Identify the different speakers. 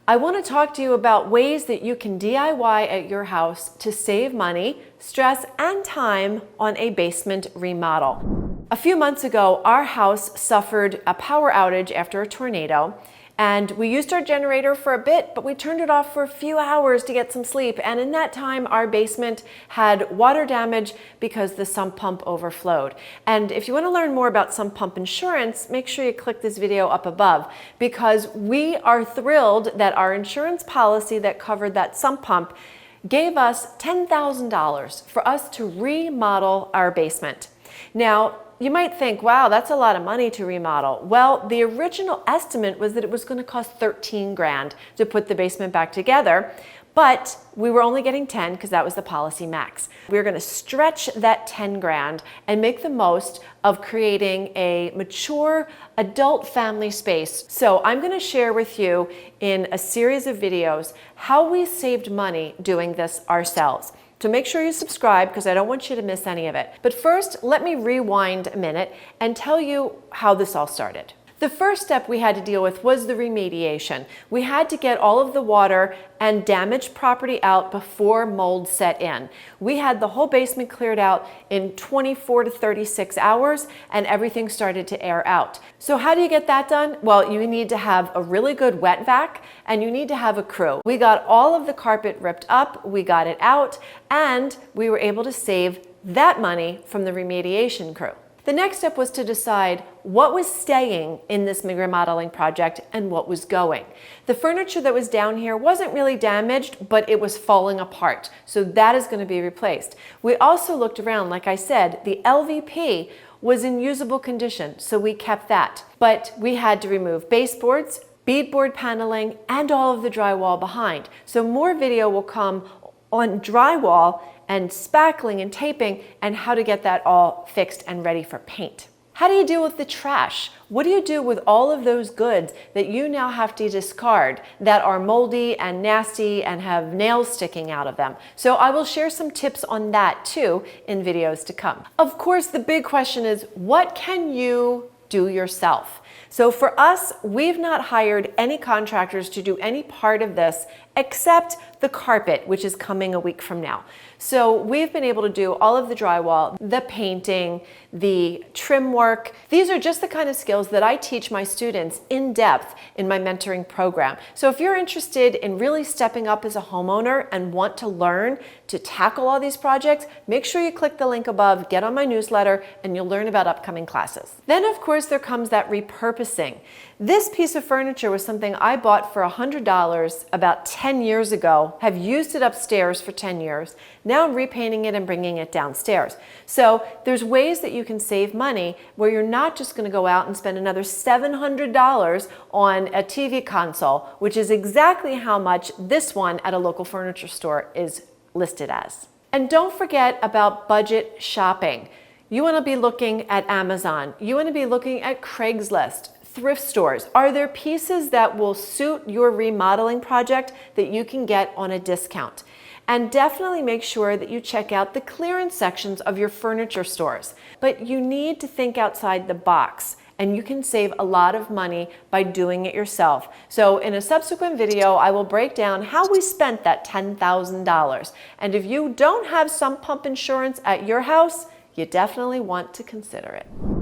Speaker 1: I want to talk to you about ways that you can DIY at your house to save money, stress, and time on a basement remodel. A few months ago, our house suffered a power outage after a tornado, and we used our generator for a bit, but we turned it off for a few hours to get some sleep. And in that time, our basement had water damage because the sump pump overflowed. And if you want to learn more about sump pump insurance, make sure you click this video up above, because we are thrilled that our insurance policy that covered that sump pump gave us $10,000 for us to remodel our basement. Now, you might think, wow, that's a lot of money to remodel. Well, the original estimate was that it was going to cost 13 grand to put the basement back together, but we were only getting 10 because that was the policy max. We were going to stretch that 10 grand and make the most of creating a mature adult family space. So I'm going to share with you in a series of videos how we saved money doing this ourselves. So make sure you subscribe because I don't want you to miss any of it. But first, let me rewind a minute and tell you how this all started. The first step we had to deal with was the remediation. We had to get all of the water and damaged property out before mold set in. We had the whole basement cleared out in 24 to 36 hours and everything started to air out. So how do you get that done? Well, you need to have a really good wet vac and you need to have a crew. We got all of the carpet ripped up, we got it out, and we were able to save that money from the remediation crew. The next step was to decide what was staying in this remodeling project and what was going. The furniture that was down here wasn't really damaged, but it was falling apart. So that is going to be replaced. We also looked around, like I said, the LVP was in usable condition, so we kept that. But we had to remove baseboards, beadboard paneling, and all of the drywall behind. So more video will come on drywall and spackling and taping and how to get that all fixed and ready for paint. How do you deal with the trash? What do you do with all of those goods that you now have to discard that are moldy and nasty and have nails sticking out of them? So I will share some tips on that too in videos to come. Of course, the big question is, what can you do yourself? So for us, we've not hired any contractors to do any part of this except the carpet, which is coming a week from now. So we've been able to do all of the drywall, the painting, the trim work. These are just the kind of skills that I teach my students in depth in my mentoring program. So if you're interested in really stepping up as a homeowner and want to learn to tackle all these projects, make sure you click the link above, get on my newsletter, and you'll learn about upcoming classes. Then of course there comes that repurposing. This piece of furniture was something I bought for $100 about 10 years ago, have used it upstairs for 10 years. Now I'm repainting it and bringing it downstairs. So there's ways that you can save money where you're not just going to go out and spend another $700 on a TV console, which is exactly how much this one at a local furniture store is listed as. And don't forget about budget shopping. You want to be looking at Amazon. You want to be looking at Craigslist, thrift stores. Are there pieces that will suit your remodeling project that you can get on a discount? And definitely make sure that you check out the clearance sections of your furniture stores. But you need to think outside the box, and you can save a lot of money by doing it yourself. So in a subsequent video, I will break down how we spent that $10,000. And if you don't have sump pump insurance at your house, you definitely want to consider it.